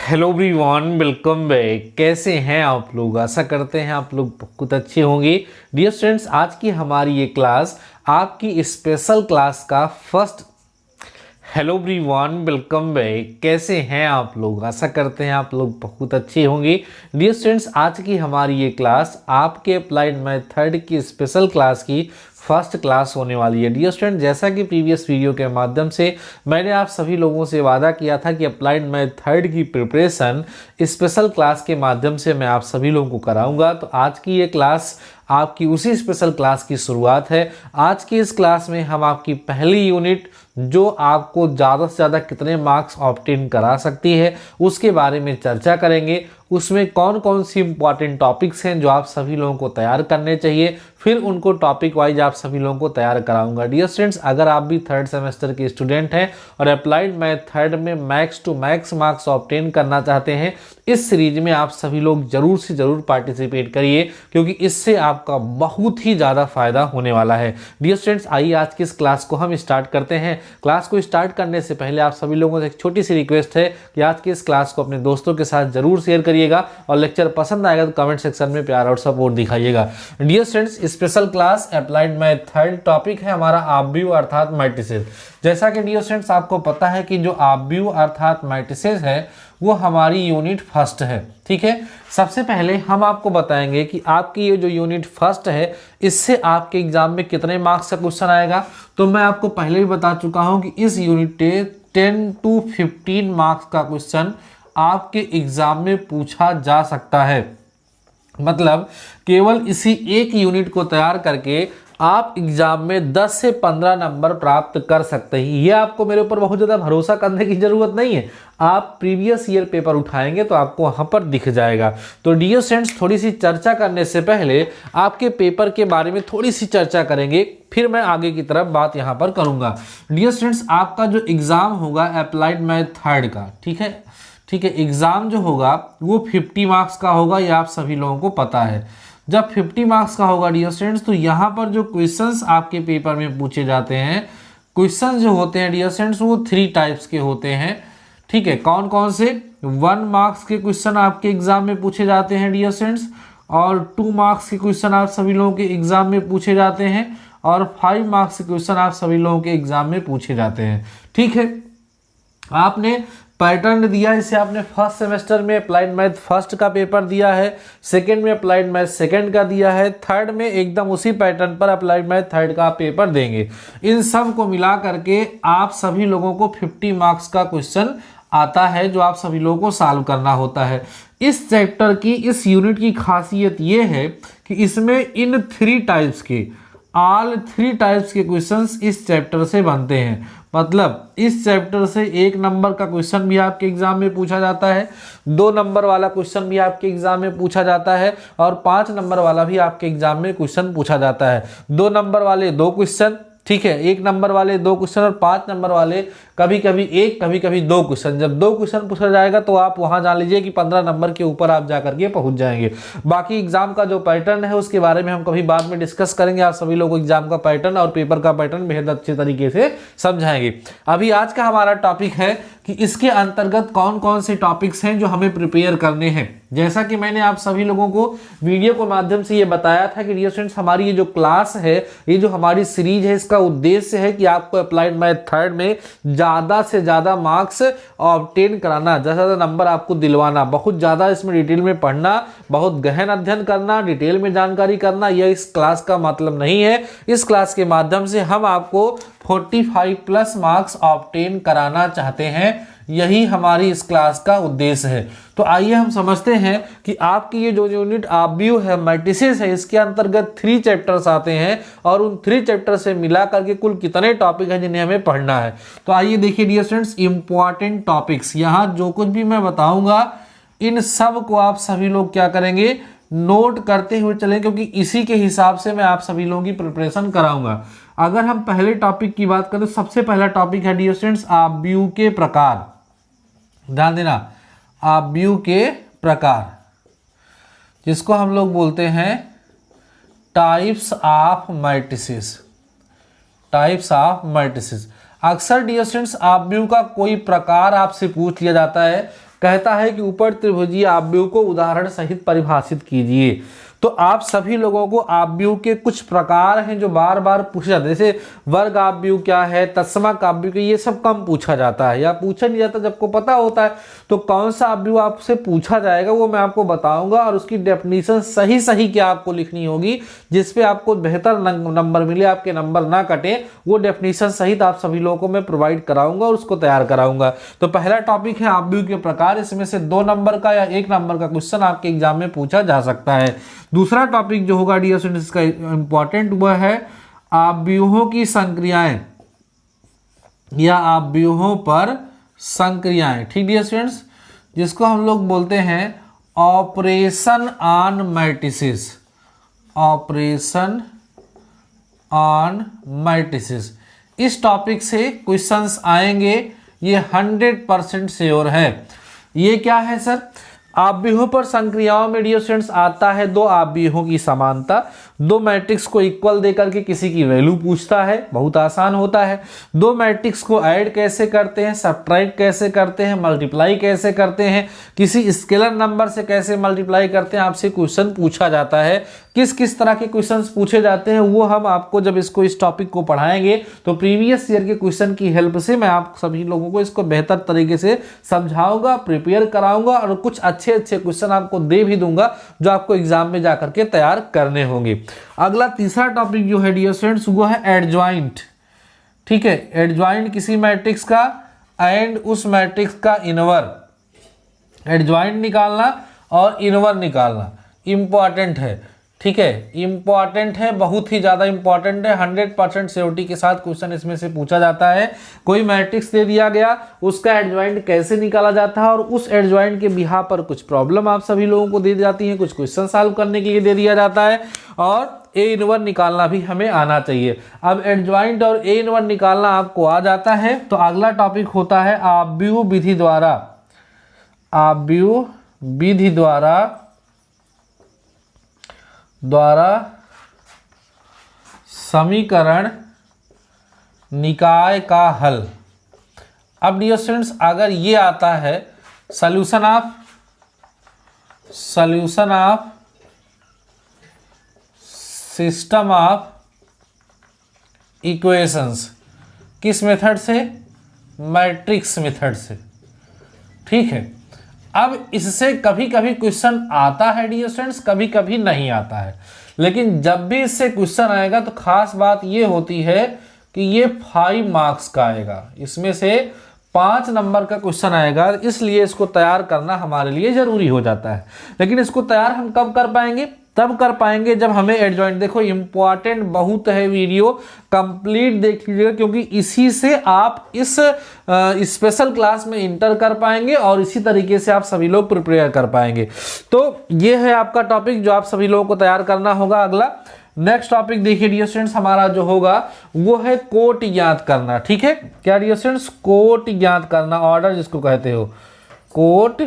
Hello everyone, welcome back. कैसे हैं आप लोग? आशा करते हैं आप लोग बहुत अच्छे होंगे। डियर स्टूडेंट्स, आज की हमारी ये क्लास आपकी स्पेशल क्लास का first. Hello everyone, welcome back. कैसे हैं आप लोग? आशा करते हैं आप लोग बहुत अच्छे होंगे। डियर स्टूडेंट्स, आज की हमारी ये क्लास आपके अप्लाइड मैथ थर्ड की स्पेशल क्लास की फर्स्ट क्लास होने वाली है। डियर स्टूडेंट, जैसा कि प्रीवियस वीडियो के माध्यम से मैंने आप सभी लोगों से वादा किया था कि अप्लाइड मैथ थर्ड की प्रिपरेशन स्पेशल क्लास के माध्यम से मैं आप सभी लोगों को कराऊंगा। तो आज की ये क्लास आपकी उसी स्पेशल क्लास की शुरुआत है। आज की इस क्लास में हम आपकी पहली यूनिट जो आपको ज़्यादा से ज़्यादा कितने मार्क्स ऑब्टेन करा सकती है उसके बारे में चर्चा करेंगे। उसमें कौन कौन सी इंपॉर्टेंट टॉपिक्स हैं जो आप सभी लोगों को तैयार करने चाहिए, फिर उनको टॉपिक वाइज आप सभी लोगों को तैयार कराऊंगा। डियर स्टूडेंट्स, अगर आप भी थर्ड सेमेस्टर के स्टूडेंट हैं और अप्लाइड मैथ थर्ड में max to max marks obtain करना चाहते हैं, इस सीरीज में आप सभी लोग जरूर से जरूर पार्टिसिपेट करिए, क्योंकि इससे आपका बहुत ही ज़्यादा फायदा होने वाला है। डियर स्टूडेंट्स, आइए आज की इस क्लास को हम स्टार्ट करते हैं। क्लास को स्टार्ट करने से पहले आप सभी लोगों से एक छोटी सी रिक्वेस्ट है कि आज की इस क्लास को अपने दोस्तों के साथ जरूर शेयर करिएगा और लेक्चर पसंद आएगा तो कमेंट सेक्शन में प्यार और सपोर्ट दिखाइएगा। Dear students, special class applied math third topic है हमारा ऑब्व्यू अर्थात मैट्रिसेस। जैसा कि डियर स्टूडेंट्स आपको पता है कि जो ऑब्व्यू अर्थात मैट्रिसेस है वो हमारी यूनिट फर्स्ट है। ठीक है, सबसे पहले हम आपको बताएंगे कि आपकी ये जो यूनिट फर्स्ट है इससे आपके एग्जाम में कितने मार्क्स का क्वेश्चन आएगा। तो मैं आपको पहले भी बता चुका हूं कि इस यूनिट के 10 to 15 मार्क्स का क्वेश्चन आपके एग्जाम में पूछा जा सकता है। मतलब केवल इसी एक यूनिट को तैयार करके आप एग्जाम में 10 से 15 नंबर प्राप्त कर सकते हैं। ये आपको मेरे ऊपर बहुत ज़्यादा भरोसा करने की ज़रूरत नहीं है। आप प्रीवियस ईयर पेपर उठाएंगे तो आपको वहाँ पर दिख जाएगा। तो डियर स्टूडेंट्स, थोड़ी सी चर्चा करने से पहले आपके पेपर के बारे में थोड़ी सी चर्चा करेंगे, फिर मैं आगे की तरफ बात यहाँ पर करूँगा। डियर स्टूडेंट्स, आपका जो एग्ज़ाम होगा अप्लाइड मैथ थर्ड का, ठीक है, एग्ज़ाम जो होगा वो 50 मार्क्स का होगा। ये आप सभी लोगों को पता है। जब 50 मार्क्स का होगा डियर स्टूडेंट्स, तो यहाँ पर जो क्वेश्चंस आपके पेपर में पूछे जाते हैं, क्वेश्चंस जो होते हैं डियर स्टूडेंट्स वो 3 टाइप्स के होते हैं। ठीक है, कौन कौन से? 1 मार्क्स के क्वेश्चन आपके एग्जाम में पूछे जाते हैं डियर स्टूडेंट्स, और 2 मार्क्स के क्वेश्चन आप सभी लोगों के एग्जाम में पूछे जाते हैं, और 5 मार्क्स के क्वेश्चन आप सभी लोगों के एग्जाम में पूछे जाते हैं। ठीक है, आपने पैटर्न दिया, इसे आपने फर्स्ट सेमेस्टर में अप्लाइड मैथ फर्स्ट का पेपर दिया है, सेकंड में अप्लाइड मैथ सेकंड का दिया है, थर्ड में एकदम उसी पैटर्न पर अप्लाइड मैथ थर्ड का पेपर देंगे। इन सब को मिला करके आप सभी लोगों को 50 मार्क्स का क्वेश्चन आता है जो आप सभी लोगों को सॉल्व करना होता है। इस चैप्टर की, इस यूनिट की खासियत ये है कि इसमें इन 3 टाइप्स के, ऑल 3 टाइप्स के क्वेश्चंस इस चैप्टर से बनते हैं। मतलब इस चैप्टर से 1 नंबर का क्वेश्चन भी आपके एग्जाम में पूछा जाता है, 2 नंबर वाला क्वेश्चन भी आपके एग्जाम में पूछा जाता है, और 5 नंबर वाला भी आपके एग्जाम में क्वेश्चन पूछा जाता है। 2 नंबर वाले 2 क्वेश्चन, ठीक है, 1 नंबर वाले 2 क्वेश्चन, और 5 नंबर वाले कभी कभी 1 कभी कभी 2 क्वेश्चन। जब 2 क्वेश्चन पूछा जाएगा तो आप वहां जान लीजिए कि 15 नंबर के ऊपर आप जाकर के पहुंच जाएंगे। बाकी एग्जाम का जो पैटर्न है उसके बारे में हम कभी बाद में डिस्कस करेंगे। आप सभी लोगों को एग्जाम का पैटर्न और पेपर का पैटर्न बेहद अच्छे तरीके से समझाएंगे। अभी आज का हमारा टॉपिक है कि इसके अंतर्गत कौन कौन से टॉपिक्स हैं जो हमें प्रिपेयर करने हैं। जैसा कि मैंने आप सभी लोगों को वीडियो के माध्यम से ये बताया था कि डियर स्टूडेंट्स, हमारी ये जो क्लास है, ये जो हमारी सीरीज है, इसका उद्देश्य है कि आपको अप्लाइड मैथ थर्ड में ज़्यादा से ज़्यादा मार्क्स ऑब्टेन कराना, ज़्यादा नंबर आपको दिलवाना, बहुत ज़्यादा इसमें डिटेल में पढ़ना, बहुत गहन अध्ययन करना, डिटेल में जानकारी करना, यह इस क्लास का मतलब नहीं है। इस क्लास के माध्यम से हम आपको 45 प्लस मार्क्स ऑब्टेन कराना चाहते हैं। यही हमारी इस क्लास का उद्देश्य है। तो आइए हम समझते हैं कि आपकी ये जो यूनिट ऑब्व्यू है, मैट्रिसेस है, इसके अंतर्गत 3 चैप्टर्स आते हैं और उन 3 चैप्टर से मिला करके कुल कितने टॉपिक हैं जिन्हें हमें पढ़ना है। तो आइए देखिए डियर स्टूडेंट्स, इंपॉर्टेंट टॉपिक्स, यहाँ जो कुछ भी मैं बताऊंगा इन सब को आप सभी लोग क्या करेंगे, नोट करते हुए चलें, क्योंकि इसी के हिसाब से मैं आप सभी लोगों की प्रिपरेशन कराऊंगा। अगर हम पहले टॉपिक की बात करें तो सबसे पहला टॉपिक है डियर स्टूडेंट्स ऑब्व्यू के प्रकार। ध्यान देना, ऑब्व्यू के प्रकार, जिसको हम लोग बोलते हैं types of matrices. Types of matrices. अक्सर डियर स्टूडेंट्स ऑब्व्यू का कोई प्रकार आपसे पूछ लिया जाता है। कहता है कि ऊपर त्रिभुजीय आव्यूह को उदाहरण सहित परिभाषित कीजिए। तो आप सभी लोगों को आव्यूह के कुछ प्रकार हैं जो बार बार पूछा जाता है, जैसे वर्ग आव्यूह क्या है, तत्समक आव्यूह, ये सब कम पूछा जाता है या पूछा नहीं जाता। जब आपको पता होता है तो कौन सा आव्यूह आपसे पूछा जाएगा वो मैं आपको बताऊंगा, और उसकी डेफिनेशन सही सही क्या आपको लिखनी होगी जिसपे आपको बेहतर नंबर मिले, आपके नंबर ना कटे, वो डेफिनेशन सहित आप सभी लोगों को मैं प्रोवाइड कराऊंगा और उसको तैयार कराऊंगा। तो पहला टॉपिक है आव्यूह के प्रकार, इसमें से 2 नंबर का या 1 नंबर का क्वेश्चन आपके एग्जाम में पूछा जा सकता है। दूसरा टॉपिक जो होगा डियर स्टूडेंट्स इसका इंपॉर्टेंट वह है आव्यूहों की संक्रियाएं या आव्यूहों पर संक्रियाएं। ठीक डियर स्टूडेंट्स, जिसको हम लोग बोलते हैं operation on matrices, operation on matrices. इस टॉपिक से क्वेश्चंस आएंगे, ये 100% श्योर है। ये क्या है सर? आव्यूहों पर संक्रियाओं में डियर स्टूडेंट्स आता है 2 आव्यूहों की समानता, 2 मैट्रिक्स को इक्वल देकर के किसी की वैल्यू पूछता है, बहुत आसान होता है। 2 मैट्रिक्स को ऐड कैसे करते हैं, सब्ट्रैक्ट कैसे करते हैं, मल्टीप्लाई कैसे करते हैं, किसी स्केलर नंबर से कैसे मल्टीप्लाई करते हैं, आपसे क्वेश्चन पूछा जाता है। किस किस तरह के क्वेश्चंस पूछे जाते हैं वो हम आपको जब इसको इस टॉपिक को पढ़ाएंगे तो प्रीवियस ईयर के क्वेश्चन की हेल्प से मैं आप सभी लोगों को इसको बेहतर तरीके से समझाऊंगा, प्रिपेयर कराऊंगा और कुछ अच्छे क्वेश्चन आपको दे भी दूंगा जो आपको एग्जाम में जाकर के तैयार करने होंगे। अगला तीसरा टॉपिक जो है डियर स्टूडेंट्स वो है एडजॉइंट। ठीक है, एडजॉइंट किसी मैट्रिक्स का एंड उस मैट्रिक्स का इनवर, एडजॉइंट निकालना और इनवर निकालना इंपॉर्टेंट है। ठीक है, इंपॉर्टेंट है, बहुत ही ज़्यादा इंपॉर्टेंट है। 100% श्योरिटी के साथ क्वेश्चन इसमें से पूछा जाता है। कोई मैट्रिक्स दे दिया गया, उसका एडजॉइंट कैसे निकाला जाता है और उस एडजॉइंट के बिहा पर कुछ प्रॉब्लम आप सभी लोगों को दी जाती है, कुछ क्वेश्चन सॉल्व करने के लिए दे दिया जाता है, और ए इनवर निकालना भी हमें आना चाहिए। अब एडजॉइंट और ए इनवर निकालना आपको आ जाता है तो अगला टॉपिक होता है आव्यूह विधि द्वारा, आव्यूह विधि द्वारा समीकरण निकाय का हल। अब डियर स्टूडेंट्स अगर ये आता है solution of system of equations, किस मेथड से? मैट्रिक्स मेथड से। ठीक है, अब इससे कभी कभी क्वेश्चन आता है डियर स्टूडेंट्स, कभी कभी नहीं आता है, लेकिन जब भी इससे क्वेश्चन आएगा तो खास बात ये होती है कि ये 5 मार्क्स का आएगा, इसमें से 5 नंबर का क्वेश्चन आएगा, इसलिए इसको तैयार करना हमारे लिए जरूरी हो जाता है। लेकिन इसको तैयार हम कब कर पाएंगे? तब कर पाएंगे जब हमें एडजॉइंट, देखो इंपॉर्टेंट बहुत है, वीडियो कंप्लीट देख लीजिएगा क्योंकि इसी से आप इस स्पेशल क्लास में इंटर कर पाएंगे और इसी तरीके से आप सभी लोग प्रिपेयर कर पाएंगे। तो ये है आपका टॉपिक जो आप सभी लोगों को तैयार करना होगा। अगला नेक्स्ट टॉपिक देखिए डियर स्टूडेंट्स, हमारा जो होगा वो है कोट ज्ञात करना। ठीक है, क्या डियर स्टूडेंट्स? कोट ज्ञात करना, ऑर्डर जिसको कहते हो, कोट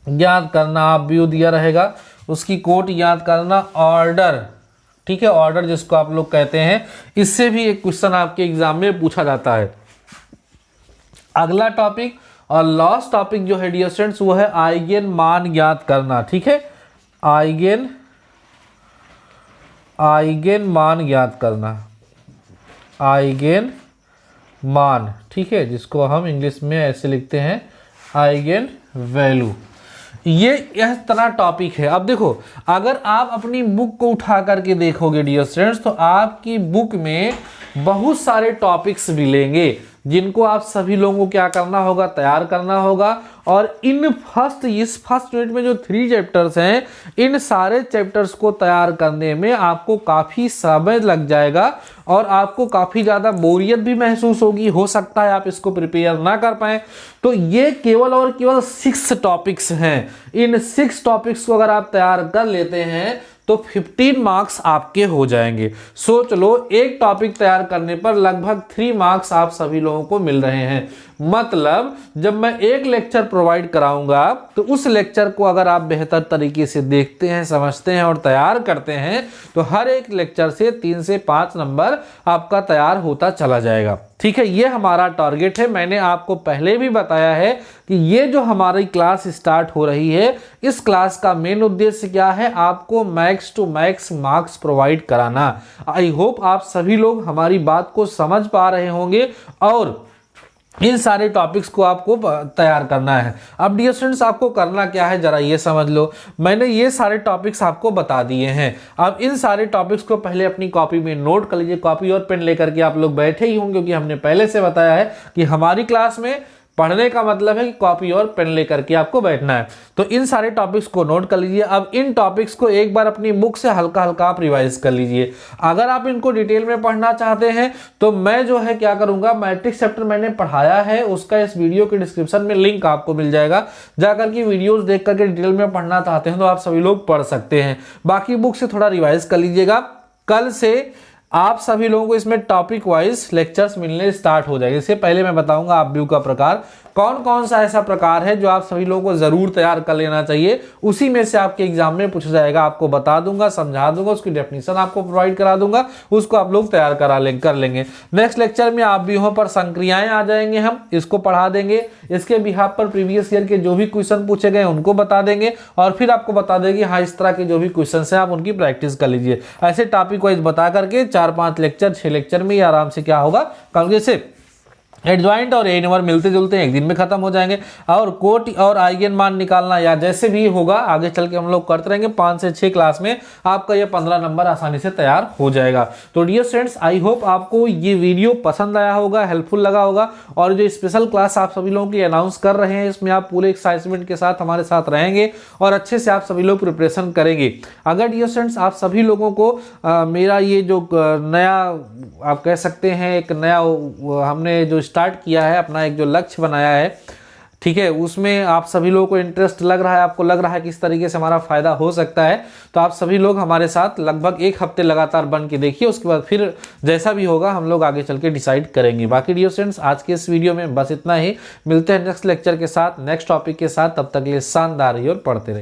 ज्ञात करना। आव्यूह दिया रहेगा, उसकी कोट याद करना, ऑर्डर। ठीक है, ऑर्डर जिसको आप लोग कहते हैं, इससे भी एक क्वेश्चन आपके एग्जाम में पूछा जाता है। अगला टॉपिक और लास्ट टॉपिक जो है डियर स्टूडेंट्स वो है आइगेन मान ज्ञात करना। ठीक है, आइगेन मान ज्ञात करना, आइगेन मान। ठीक है, जिसको हम इंग्लिश में ऐसे लिखते हैं आइगेन वैल्यू। ये इस तरह टॉपिक है। अब देखो, अगर आप अपनी बुक को उठा करके देखोगे डियर स्टूडेंट्स तो आपकी बुक में बहुत सारे टॉपिक्स मिलेंगे जिनको आप सभी लोगों को क्या करना होगा? तैयार करना होगा। और इस फर्स्ट यूनिट में जो 3 चैप्टर्स हैं, इन सारे चैप्टर्स को तैयार करने में आपको काफ़ी समय लग जाएगा और आपको काफ़ी ज़्यादा बोरियत भी महसूस होगी। हो सकता है आप इसको प्रिपेयर ना कर पाएँ। तो ये केवल और केवल 6 टॉपिक्स हैं। इन 6 टॉपिक्स को अगर आप तैयार कर लेते हैं तो 15 मार्क्स आपके हो जाएंगे। सोच लो, एक टॉपिक तैयार करने पर लगभग 3 मार्क्स आप सभी लोगों को मिल रहे हैं। मतलब जब मैं एक लेक्चर प्रोवाइड कराऊंगा तो उस लेक्चर को अगर आप बेहतर तरीके से देखते हैं, समझते हैं और तैयार करते हैं तो हर एक लेक्चर से 3 से 5 नंबर आपका तैयार होता चला जाएगा। ठीक है, ये हमारा टारगेट है। मैंने आपको पहले भी बताया है कि ये जो हमारी क्लास स्टार्ट हो रही है, इस क्लास का मेन उद्देश्य क्या है, आपको max to max marks provide कराना। आई होप आप सभी लोग हमारी बात को समझ पा रहे होंगे और इन सारे टॉपिक्स को आपको तैयार करना है। अब डियर स्टूडेंट्स, आपको करना क्या है जरा ये समझ लो। मैंने ये सारे टॉपिक्स आपको बता दिए हैं। अब इन सारे टॉपिक्स को पहले अपनी कॉपी में नोट कर लीजिए। कॉपी और पेन लेकर के आप लोग बैठे ही होंगे, क्योंकि हमने पहले से बताया है कि हमारी क्लास में पढ़ने का मतलब है कि कॉपी और पेन लेकर के आपको बैठना है। तो इन सारे टॉपिक्स को नोट कर लीजिए। अब इन टॉपिक्स को एक बार अपनी बुक से हल्का हल्का आप रिवाइज कर लीजिए। अगर आप इनको डिटेल में पढ़ना चाहते हैं तो मैं जो है क्या करूंगा, मैट्रिक्स चैप्टर मैंने पढ़ाया है, उसका इस वीडियो के डिस्क्रिप्शन में लिंक आपको मिल जाएगा। जाकर के वीडियोज देख करके डिटेल में पढ़ना चाहते हैं तो आप सभी लोग पढ़ सकते हैं। बाकी बुक से थोड़ा रिवाइज कर लीजिएगा। कल से आप सभी लोगों को इसमें टॉपिक वाइज लेक्चर्स मिलने स्टार्ट हो जाएंगे। इससे पहले मैं बताऊंगा आप व्यू का प्रकार, कौन कौन सा ऐसा प्रकार है जो आप सभी लोगों को जरूर तैयार कर लेना चाहिए। उसी में से आपके एग्जाम में पूछा जाएगा, आपको बता दूंगा, समझा दूंगा, उसकी डेफिनेशन आपको प्रोवाइड करा दूंगा, उसको आप लोग तैयार कर लेंगे। नेक्स्ट लेक्चर में आप व्यूहों पर संक्रियाएं आ जाएंगे, हम इसको पढ़ा देंगे। इसके बिहाफ पर प्रीवियस ईयर के जो भी क्वेश्चन पूछे गए उनको बता देंगे और फिर आपको बता देंगे हाँ इस तरह के जो भी क्वेश्चन है आप उनकी प्रैक्टिस कर लीजिए। ऐसे टॉपिक वाइज बता करके 4-5 लेक्चर 6 लेक्चर में आराम से क्या होगा, कल से एडजॉइंट और ए नंबर मिलते जुलते हैं, एक दिन में खत्म हो जाएंगे। और कोट और आइगन मान निकालना या जैसे भी होगा आगे चल के हम लोग करते रहेंगे। 5 से 6 क्लास में आपका ये 15 नंबर आसानी से तैयार हो जाएगा। तो डियर स्टूडेंट्स, आई होप आपको ये वीडियो पसंद आया होगा, हेल्पफुल लगा होगा। और जो स्पेशल क्लास आप सभी लोगों की अनाउंस कर रहे हैं, इसमें आप पूरे एक्साइटमेंट के साथ हमारे साथ रहेंगे और अच्छे से आप सभी लोग प्रिपरेशन करेंगे। अगर डियर स्टूडेंट्स आप सभी लोगों को मेरा ये जो नया आप कह सकते हैं एक नया हमने जो स्टार्ट किया है, अपना एक जो लक्ष्य बनाया है, ठीक है, उसमें आप सभी लोगों को इंटरेस्ट लग रहा है, आपको लग रहा है किस तरीके से हमारा फायदा हो सकता है, तो आप सभी लोग हमारे साथ लगभग 1 हफ्ते लगातार बन के देखिए। उसके बाद फिर जैसा भी होगा हम लोग आगे चल के डिसाइड करेंगे। बाकी डियर स्टूडेंट्स, आज के इस वीडियो में बस इतना ही। मिलते हैं नेक्स्ट लेक्चर के साथ, नेक्स्ट टॉपिक के साथ। तब तक के लिए शानदार रहिए और पढ़ते रहिए।